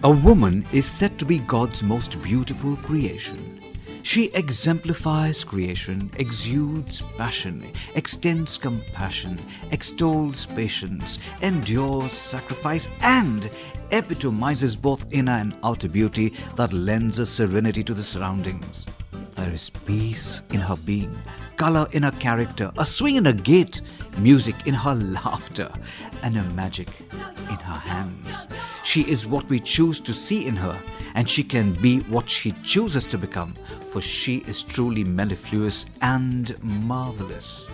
A woman is said to be God's most beautiful creation. She exemplifies creation, exudes passion, extends compassion, extols patience, endures sacrifice, and epitomizes both inner and outer beauty that lends a serenity to the surroundings. There is peace in her being, color in her character, a swing in her gait, music in her laughter, and a magic in her hands. She is what we choose to see in her, and she can be what she chooses to become, for she is truly mellifluous and marvelous.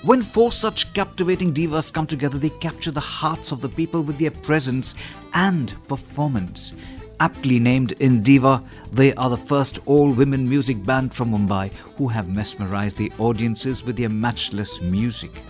When four such captivating divas come together, they capture the hearts of the people with their presence and performance. Aptly named Indiva, they are the first all-women music band from Mumbai who have mesmerized the audiences with their matchless music.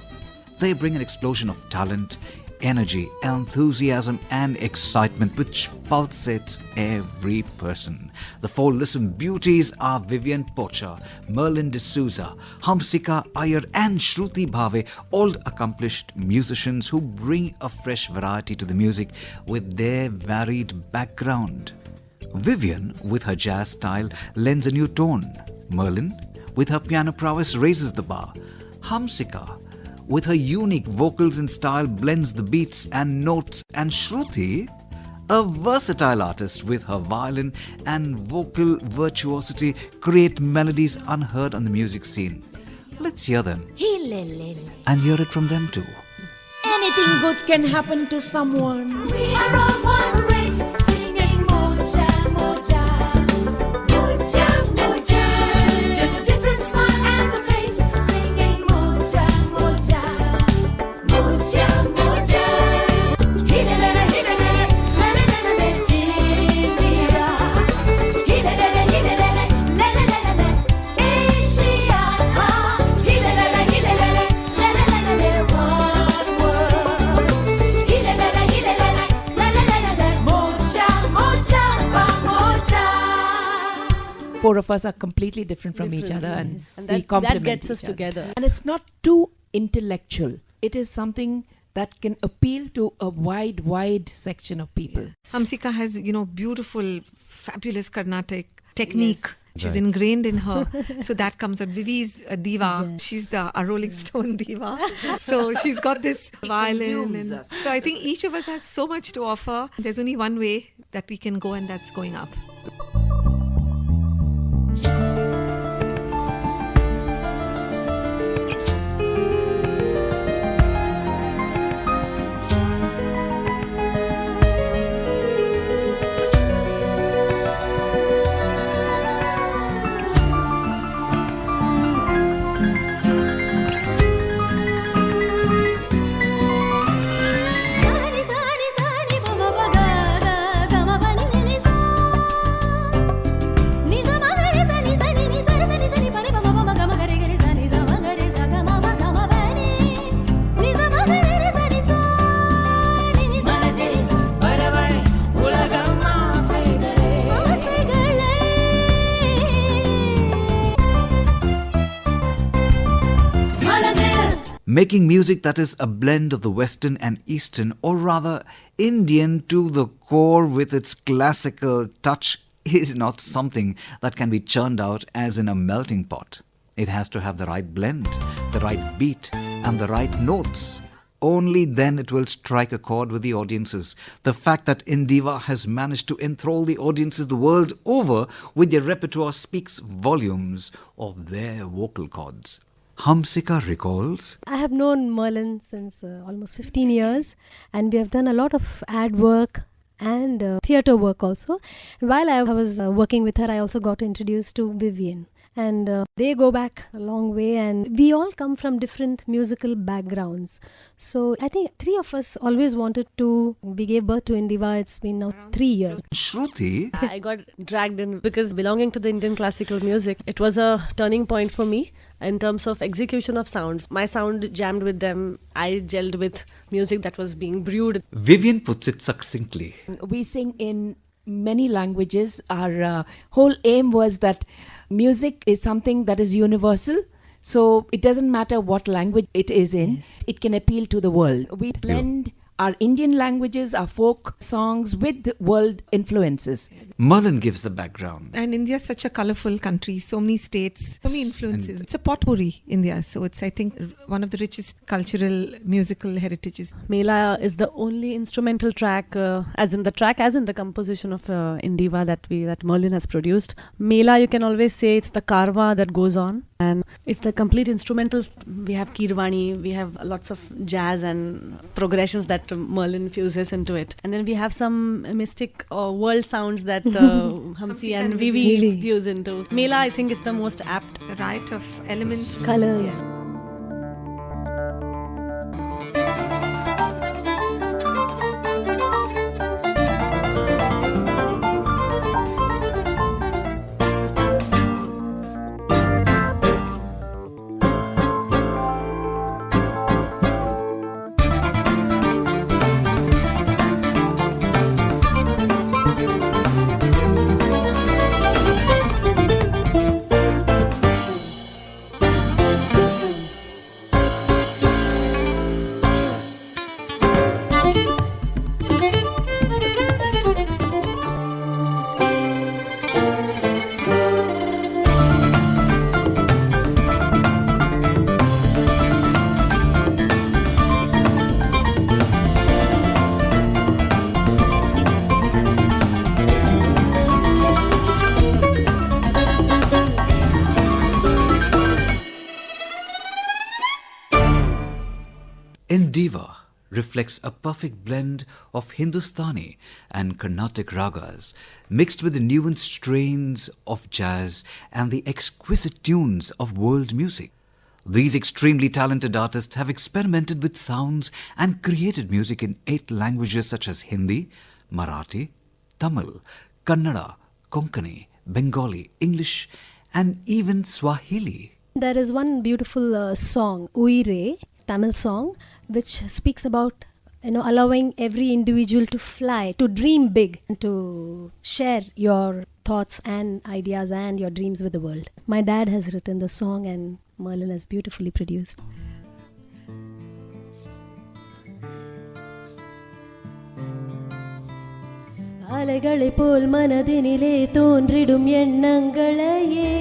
They bring an explosion of talent, energy, enthusiasm and excitement which pulsates every person. The four listen beauties are Vivian Pocha, Merlin D'Souza, Hamsika Iyer and Shruti Bhave, all accomplished musicians who bring a fresh variety to the music with their varied background. Vivian, with her jazz style, lends a new tone. Merlin, with her piano prowess, raises the bar. Hamsika, with her unique vocals and style, blends the beats and notes, and Shruti, a versatile artist with her violin and vocal virtuosity, create melodies unheard on the music scene. Let's hear them and hear it from them too. Anything good can happen to someone. We are on one race, singing moja, moja, moja, moja. Just a different smile and a face, singing moja, moja, moja, moja. Hilelele, hilelele, lelelele, India. Hilelele, hilelele, lelelele, Asia. Hilelele, hilelele, lelelele, one world. Hilelele, hilelele, lelelele, moja, moja, moja. Four of us are completely different from each other, and we complement that gets us each other. together. And it's not too intellectual. It is something that can appeal to a wide section of people. Hamsika has, beautiful, fabulous Carnatic technique. Yes. She's ingrained in her. So that comes out. Vivi's a diva. Yeah. She's a Rolling Stone diva. So she's got this violin. consumes And us. so I think each of us has so much to offer. There's only one way that we can go, and that's going up. Sani sani sani ba ba ba ga ga ga ma ba ni ni sa ni za ma ga re sa ni sa ni sa re sa ni sa ni pa re ba ma ba ga ma ga re sa ni za ma ga re sa ga ma ba ni za ma ga re sa ni sa ni sa ni Paravai ulagam asegale. Making music that is a blend of the Western and Eastern, or rather Indian to the core with its classical touch, is not something that can be churned out as in a melting pot. It has to have the right blend, the right beat, and the right notes. Only then it will strike a chord with the audiences. The fact that Indiva has managed to enthrall the audiences the world over with their repertoire speaks volumes of their vocal cords. Hamsika recalls, I have known Merlin since almost 15 years, and we have done a lot of ad work and theatre work also. While I was working with her, I also got introduced to Vivian. And they go back a long way, and we all come from different musical backgrounds. So I think three of us always wanted to, we gave birth to Indiva. It's been now 3 years. Shruti I got dragged in because belonging to the Indian classical music, it was a turning point for me in terms of execution of sounds. My sound jammed with them. I gelled with music that was being brewed. Vivian puts it succinctly. We sing in many languages. Our whole aim was that music is something that is universal. So it doesn't matter what language it is in, it can appeal to the world. We blend our Indian languages, our folk songs with world influences. Merlin gives the background. And India is such a colorful country, so many states, so many influences. It's a potpourri, India. So it's, I think, one of the richest cultural, musical heritages. Mela is the only instrumental track, as in the composition of Indiva that Merlin has produced. Mela, you can always say it's the karwa that goes on, and it's the complete instrumentals. We have Kirvani, we have lots of jazz and progressions that Merlin fuses into it, and then we have some mystic world sounds that Hamsi and Vivi fuse into. Mela, I think, is the most apt. The riot of elements. Colors. Indiva reflects a perfect blend of Hindustani and Carnatic ragas, mixed with the nuanced strains of jazz and the exquisite tunes of world music. These extremely talented artists have experimented with sounds and created music in 8 languages such as Hindi, Marathi, Tamil, Kannada, Konkani, Bengali, English, and even Swahili. There is one beautiful song, Uire, Tamil song, which speaks about allowing every individual to fly, to dream big, and to share your thoughts and ideas and your dreams with the world. My dad has written the song and Merlin has beautifully produced. அலைகளை போல் மனதினிலே தோன்றிடும் எண்ணங்களையே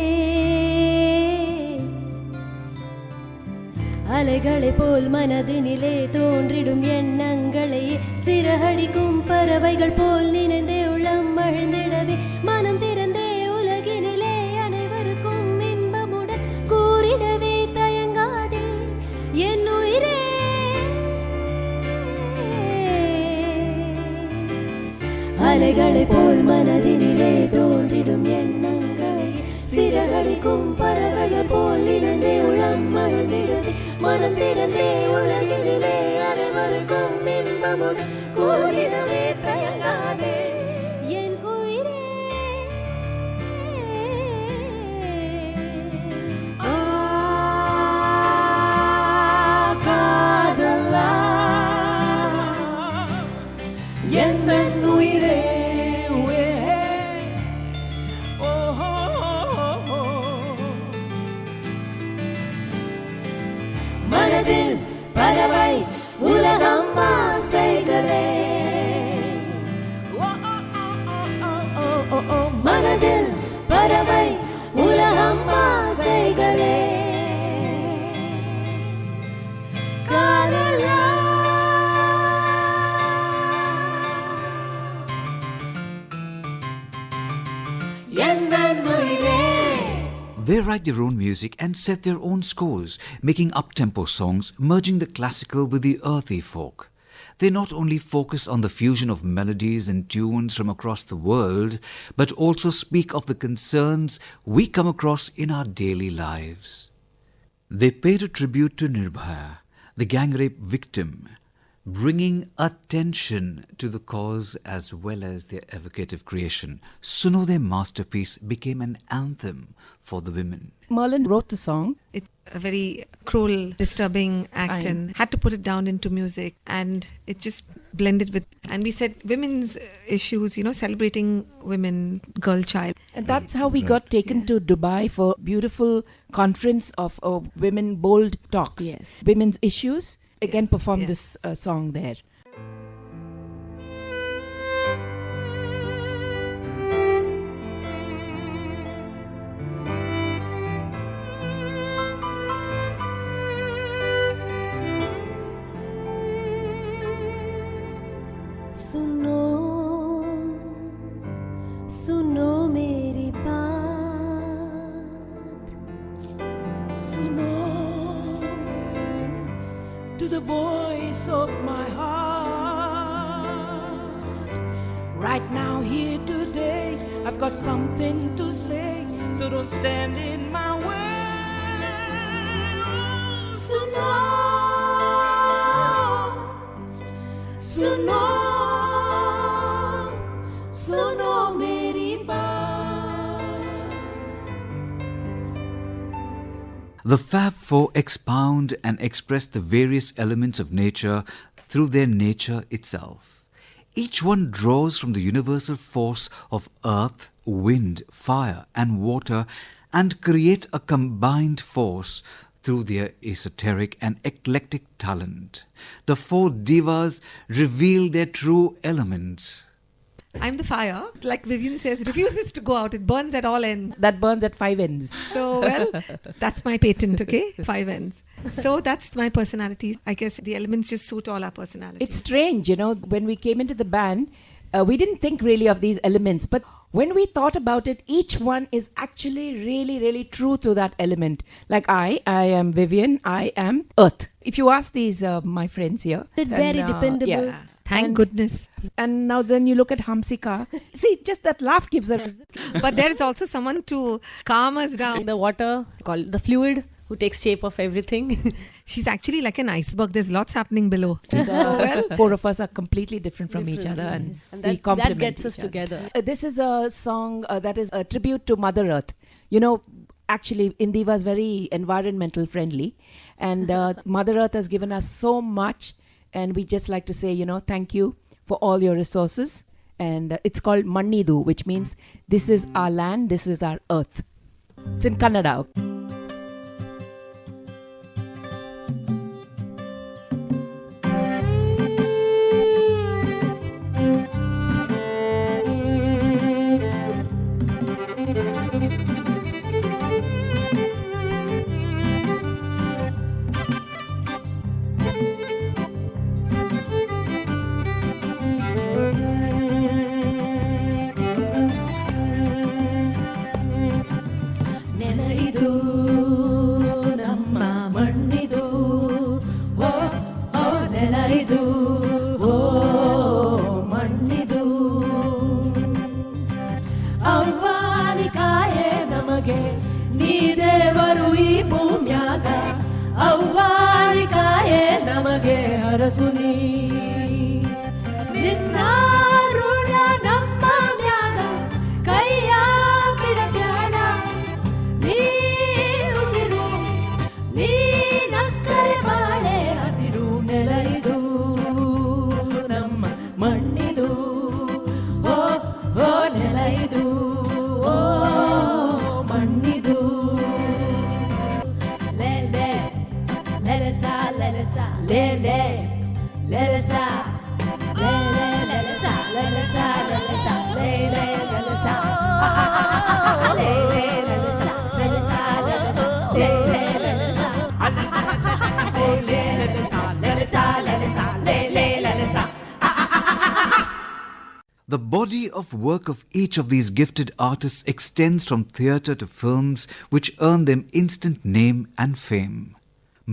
அலைகளை போல் மனதினிலே தோன்றிடும் எண்ணங்களை சிறகடிக்கும் பறவைகள் போல் நினைந்தே உள்ளம் மகிழ்ந்திடவே மனம் திறந்தே உலகினிலே அனைவருக்கும் இன்பமுடன் கூறிடவே தயங்காதே என் உயிரே அலைகளை போல் மனதினிலே தோன்றிடும் எண்ணங்களை சிறகடிக்கும் பறவைகள் போல் நினைந்தே உள்ளம் மகிழ்ந்திடவே மனம் திறந்தே உலகினிலே அனைவருக்கும் இன்பமுடன் கூறிடவே தயங்காதே என் உயிரே காதலா எந்தன் உயிரே மனதில் பறவை உலகம் ஆசைகளே மனதில் பறவை உலகம் ஆசைகளே காதலா எந்தன் உயிரே. They write their own music and set their own scores, making up-tempo songs, merging the classical with the earthy folk. They not only focus on the fusion of melodies and tunes from across the world, but also speak of the concerns we come across in our daily lives. They paid a tribute to Nirbhaya, the gang rape victim, bringing attention to the cause as well as their evocative creation. Suno, their masterpiece, became an anthem for the women. Merlin wrote the song. It's a very cruel, disturbing act and had to put it down into music, and it just blended with, and we said women's issues, celebrating women, girl child. And that's how we got taken to Dubai for beautiful conference of women bold talks. Yes. Women's issues. Again, performed this song there. the voice of my heart. Right now, here today, I've got something to say, so don't stand in my way. Suno, suno, suno meri baat. The Fab Four expound and express the various elements of nature through their nature itself. Each one draws from the universal force of earth, wind, fire, and water and create a combined force through their esoteric and eclectic talent. The four divas reveal their true elements. I'm the fire, like Vivian says, refuses to go out. It burns at all ends. That burns at 5 ends. So, well, that's my patent, okay? 5 ends. So that's my personality. I guess the elements just suit all our personalities. It's strange, when we came into the band, we didn't think really of these elements, but when we thought about it, each one is actually really, really true to that element. Like I am Vivian, I am Earth. If you ask these, my friends here. Very dependable. Yeah. Thank goodness. And now then you look at Hamsika. See, just that laugh gives her. But there is also someone to calm us down. The water, called the fluid, who takes shape of everything. She's actually like an iceberg. There's lots happening below. Four of us are completely different from each other, and And we that complement gets us each other. together. This is a song that is a tribute to Mother Earth. Actually, Indiva is very environmental friendly, and Mother Earth has given us so much, and we just like to say, thank you for all your resources. And it's called Mannidu, which means this is our land, this is our earth. It's in Kannada. ನೆನೆಯಿದು ನಮ್ಮ ಮಣ್ಣಿದು ಓ ಓ ನೆನೆಯಿದು ಓ ಮಣ್ಣಿದು ಅವ್ವಾನಿಕಾಯೇ ನಮಗೆ ನೀ ದೇವರು ಈ ಭೂಮ್ಯಾಗ ಅವ್ವಾನಿಕಾಯೇ ನಮಗೆ ಹರಸು ನೀ ನಿನ್ನ ಋಣ ನಮ್ಮ ಮ್ಯಾಗ ಕೈಯ ಬಿಡಬ್ಯಾಡ ನೀ ಉಸಿರು ನೀ ನಕ್ಕರೆ ಬಾಳೆ ಹಸಿರು ನೆಲೆಯಿದು ನಮ್ಮ ಮಣ್ಣಿದು ಓ ಓ ನೆಲೆಯಿದು ಓ ಮಣ್ಣಿದು ಲೆಲೆ ಲೆಲೆಸ ಲೆಲೆಸ ಲೆಲೆ ಲೆಲೆಸ ಲೆಲೆ ಲೆಲೆಸ ಲೆಲೆಸ ಲೆಲೆಸ ಲೆಲೆ ಲೆಲೆಸ ಲೆಲೆ ಲೆಲೆಸ ಲೆಲೆಸ ಲೆಲೆಸ ಲೆಲೆ ಲೆಲೆಸ ಲೆಲೆ ಲೆಲೆಸ ಲೆಲೆಸ ಲೆಲೆಸ ಲೆಲೆ ಲೆಲೆಸ. The body of work of each of these gifted artists extends from theatre to films, which earn them instant name and fame.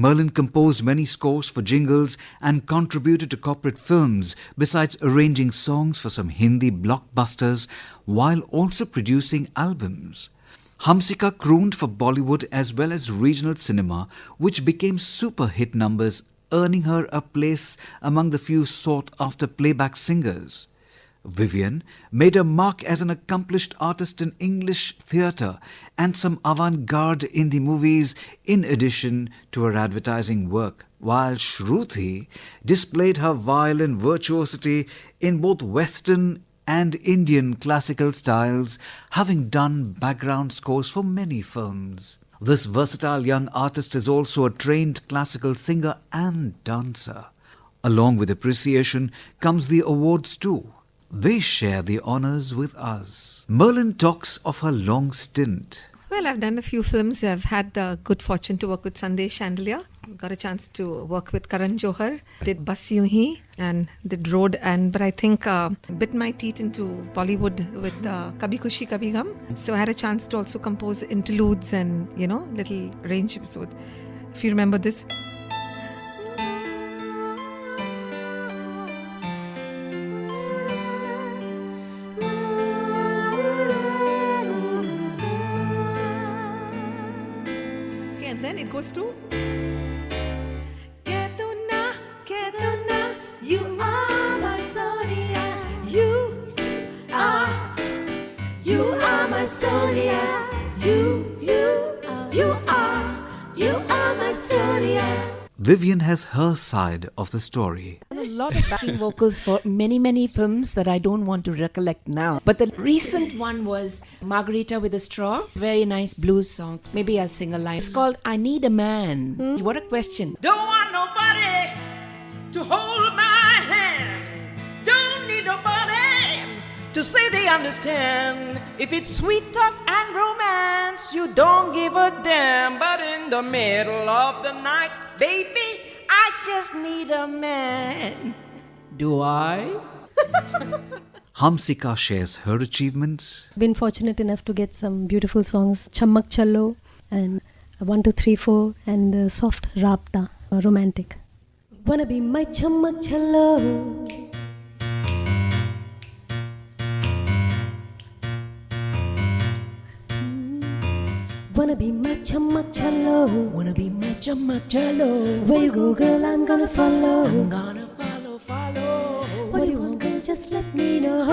Merlin composed many scores for jingles and contributed to corporate films, besides arranging songs for some Hindi blockbusters, while also producing albums. Hamsika crooned for Bollywood as well as regional cinema, which became super hit numbers, earning her a place among the few sought-after playback singers. Vivian made a mark as an accomplished artist in English theatre and some avant-garde indie movies in addition to her advertising work, while Shruti displayed her violin virtuosity in both Western and Indian classical styles, having done background scores for many films. This versatile young artist is also a trained classical singer and dancer. Along with appreciation comes the awards too. They share the honours with us. Merlin talks of her long stint. Well, I've done a few films. I've had the good fortune to work with Sandesh Chandelier. Got a chance to work with Karan Johar. Did Bas Yun Hi and did Road. But I think bit my teeth into Bollywood with Kabhi Khushi Kabhi Gum. So I had a chance to also compose interludes and, little range episode. If you remember this. and then it goes to Ketuna, Ketuna, you are my Sonia. You are my Sonia. You are my Sonia. Vivian has her side of the story. A lot of backing vocals for many films that I don't want to recollect now. But the recent one was Margarita with a Straw. Very nice blues song. Maybe I'll sing a line. It's called I Need a Man. What a question. Don't want nobody to hold my hand. Don't need nobody to say they understand. If it's sweet talk and romance, you don't give a damn. But in the middle of the night, baby, I just need a man. Do I? Hamsika shares her achievements. Been fortunate enough to get some beautiful songs, Chammak Challo and 1, 2, 3, 4 and Soft Rapta, romantic. Wanna be my Chammak Challo. Wanna be my Chammak Challo. Wanna be my Chammak Challo. Where you go, girl, I'm gonna follow. I'm gonna follow. What do you want, girl? Just let me know.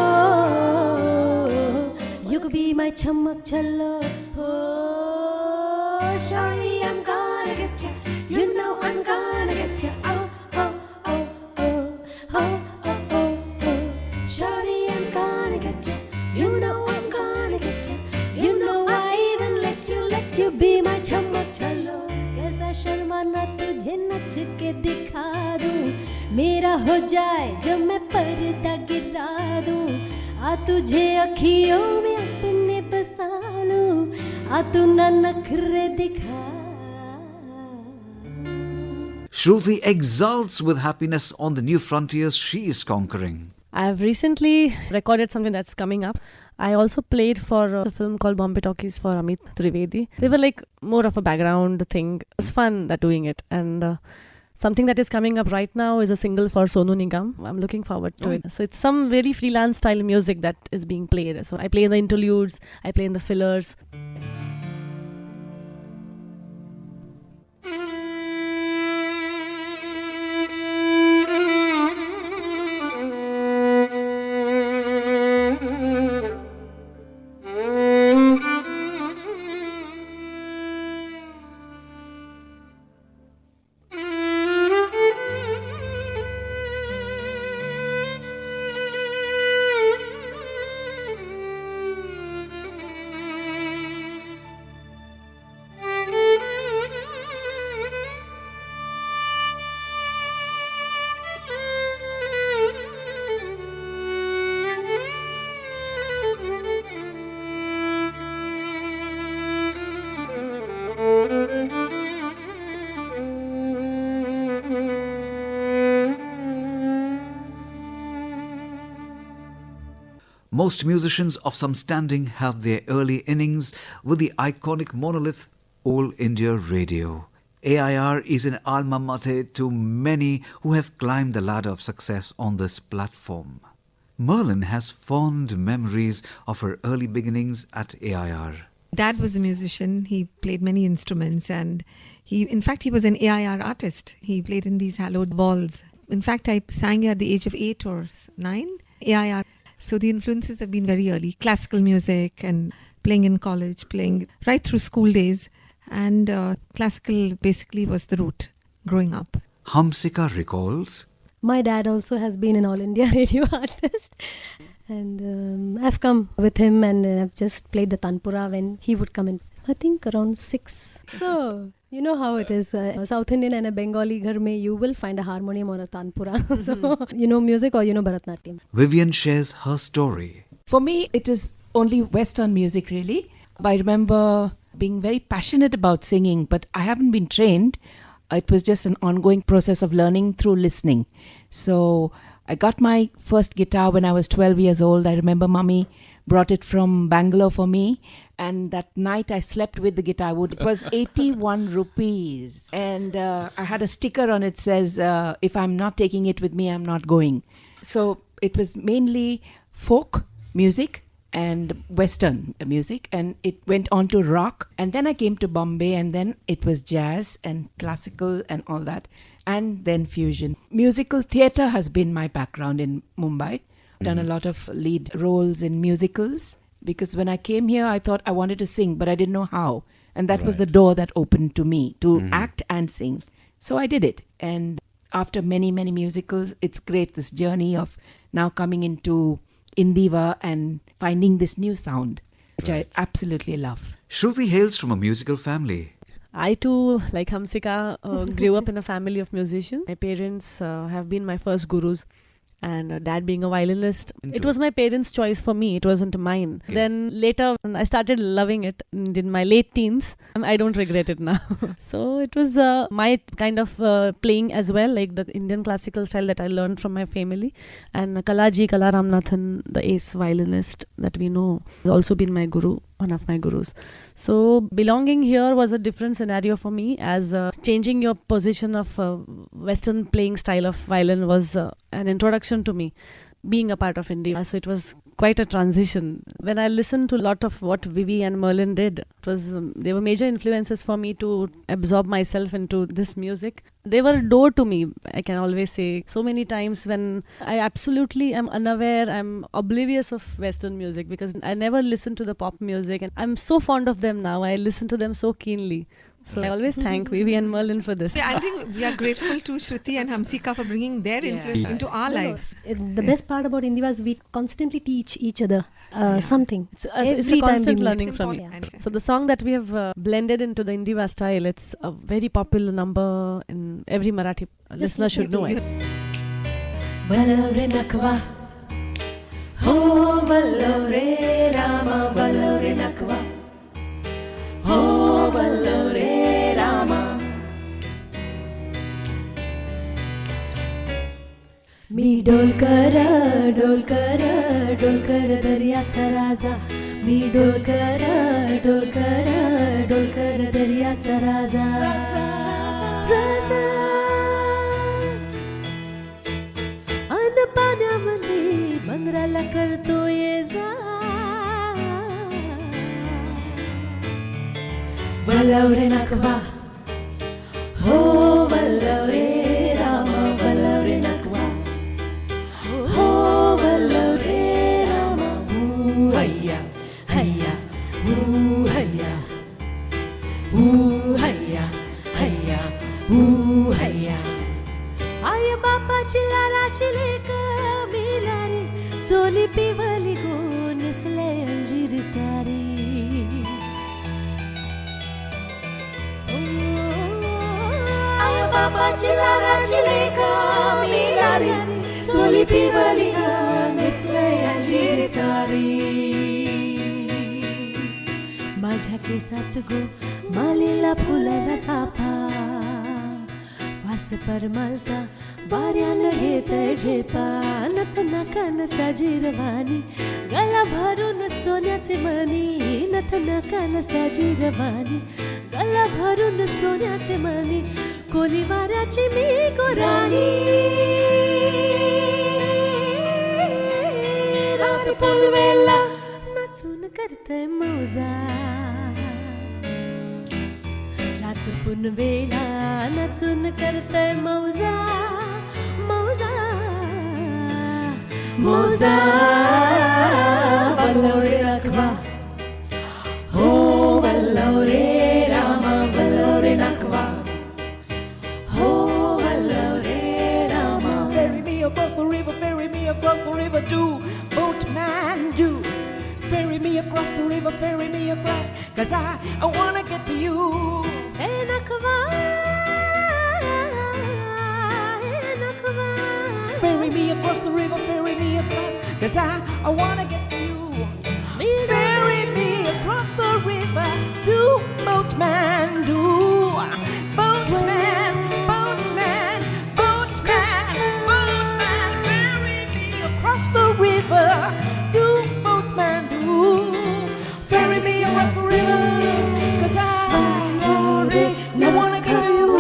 You could be my Chammak Challo. Oh, sorry, I'm gonna get ya. You know I'm gonna get ya. Oh, oh, oh, oh, oh, oh, oh, oh. Sorry, I'm gonna get ya. You know I'm gonna get ya. You know I even let you be my Chammak Challo. कैसा शर्माना तुझे नच के दिखा दूं, मेरा हो जाए जब मैं पर्दा गिरा दूं, आ तुझे अखियों में अपने बसा लूं, आ तू ना नखरे दिखा. Shruti exults with happiness on the new frontiers she is conquering. I've recently recorded something that's coming up. I also played for a film called Bombay Talkies for Amit Trivedi. They were like more of a background thing. It was fun that doing it. And something that is coming up right now is a single for Sonu Nigam. I'm looking forward to it. So it's some very freelance style music that is being played. So I play in the interludes, I play in the fillers. Most musicians of some standing have their early innings with the iconic monolith All India Radio. AIR is an alma mater to many who have climbed the ladder of success on this platform. Merlin has fond memories of her early beginnings at AIR. Dad was a musician. He played many instruments, and he was an AIR artist. He played in these hallowed balls. In fact, I sang at the age of 8 or 9, AIR. So the influences have been very early. Classical music and playing in college, playing right through school days. And classical basically was the root growing up. Hamsika recalls, My dad also has been an All India radio artist. And I've come with him and I've just played the Tanpura when he would come in. I think around 6. So, you know how it is. South Indian and a Bengali ghar mein, you will find a harmonium or a Tanpura. So, you know music or you know Bharatnatyam. Vivian shares her story. For me, it is only Western music, really. I remember being very passionate about singing, but I haven't been trained. It was just an ongoing process of learning through listening. So I got my first guitar when I was 12 years old. I remember Mummy brought it from Bangalore for me. And that night I slept with the guitar wood. It was 81 rupees. And I had a sticker on it says, if I'm not taking it with me, I'm not going. So it was mainly folk music and Western music, and it went on to rock. And then I came to Bombay, and then it was jazz and classical and all that, and then fusion. Musical theatre has been my background in Mumbai. Done a lot of lead roles in musicals, because when I came here, I thought I wanted to sing, but I didn't know how. And that was the door that opened to me to act and sing. So I did it. And after many, many musicals, it's great, this journey of now coming into Indiva and finding this new sound, which I absolutely love. Shruti hails from a musical family. I too, like Hamsika, grew up in a family of musicians. My parents have been my first gurus. And dad being a violinist, it was my parents' choice for me. It wasn't mine. Yeah. Then later, I started loving it in my late teens. I don't regret it now. So it was my kind of playing as well, like the Indian classical style that I learned from my family. And Kalaji, Kala Ramnathan, the ace violinist that we know, has also been my guru, one of my gurus. So belonging here was a different scenario for me, as changing your position of Western playing style of violin was an introduction to me, being a part of India. So it was quite a transition. When I listened to a lot of what Vivi and Merlin did, it was they were major influences for me to absorb myself into this music. They were a door to me, I can always say. So many times when I absolutely am unaware, I'm oblivious of Western music, because I never listened to the pop music, and I'm so fond of them now. I listen to them so keenly. So I always thank Vivi and Merlin for this. Yeah, I think we are grateful to Shruti and Hamsika for bringing their influence into our lives. The best part about Indiva is we constantly teach each other something. It's a constant learning It's from you. important. So the song that we have blended into the Indiva style, it's a very popular number, in every Marathi listener should know it. Valore nakwa, ho valore Rama, valore nakwa, ho valore Rama. मी डोलकर डोलकर डोलकर दर्याचा राजा, मी डोलकर डोलकर डोलकर दर्याचा राजा, राजा अन पाण्यामध्ये बंदराला करतो ये जा, वलवरे नकवा, हो वलवरे रामा, वलवरे नकवा, हो वलवरे रामा, हैया हैया हैया हैया हैया हैया. आय बापाची लाराची लेक मिला रे, चोली पिवली गो नेसले अंजीर सारी, आय बापाची लाराची लेक मिला रे, चोली पिवली गो नेसले अंजीर सारी. माझ्या केसात गो मालेला फुलाला चापा, वास परमलता वाऱ्यानं घेतय झेपा, नथ नाकान साजीरवाणी, गला भरून सोन्याचे मणी, नथ नाकान साजीरवाणी, गला भरून सोन्याचे मणी, कोली वाऱ्याची मी गोराणी, रात पुलवेला नाचून करतय मौजा, रात पुनवेला नाचून करतय मौजा, मौजा मौजा, वल्लवरे नकवा, हो वल्लवरे रामा, वल्लवरे नकवा, हो वल्लवरे Rama. Ferry me across the river, ferry me across the river, do, boatman, do. Ferry me across the river, ferry me across, 'cause I wanna get to you. Hey nakwa, hey nakwa. Ferry me across the river, ferry me across, 'cause I wanna get to you. Ferry me across the river, do, boatman, do. Boatman, boatman, boatman, boatman. Ferry me across the river, do, boatman, do. Ferry me across the river, 'cause I wanna get to you.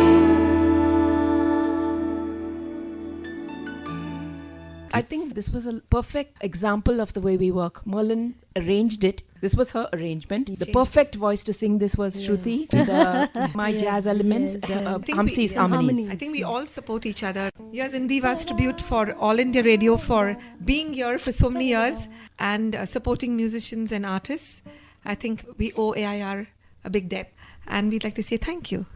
I think This was a perfect example of the way we work. Merlin arranged it. This was her arrangement. The changed perfect voice to sing this was Shruti. And, my jazz elements, I think Hamsi's we- harmonies. I think we all support each other. Here's Indiva's tribute for All India Radio for being here for so many years and supporting musicians and artists. I think we owe AIR a big debt, and we'd like to say thank you.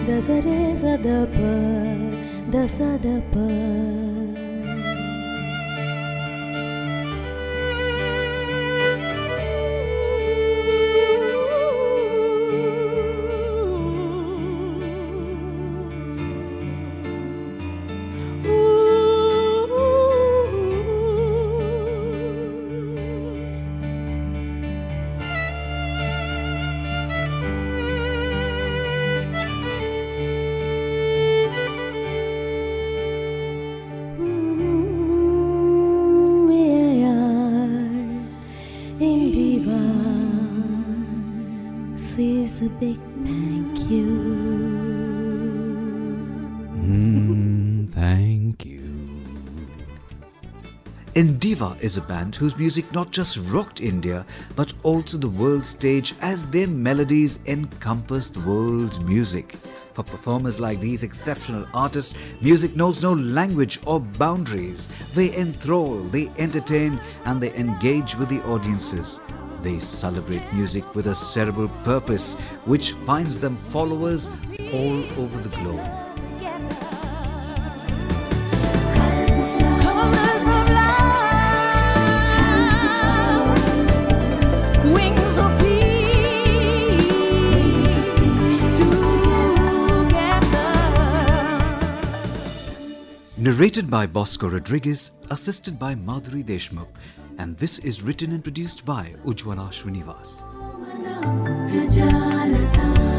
Da sa re sa da pa, da sa da pa. Indiva says a big thank you. Thank you. Indiva is a band whose music not just rocked India but also the world stage, as their melodies encompass the world's music. For performers like these exceptional artists, music knows no language or boundaries. They enthrall, they entertain, and they engage with the audiences. They celebrate music with a cerebral purpose which finds them followers all over the globe. Colors of light, wings of peace, together. Narrated by Bosco Rodriguez, assisted by Madhuri Deshmukh, and this is written and produced by Ujjwala Srinivas. Sajanata.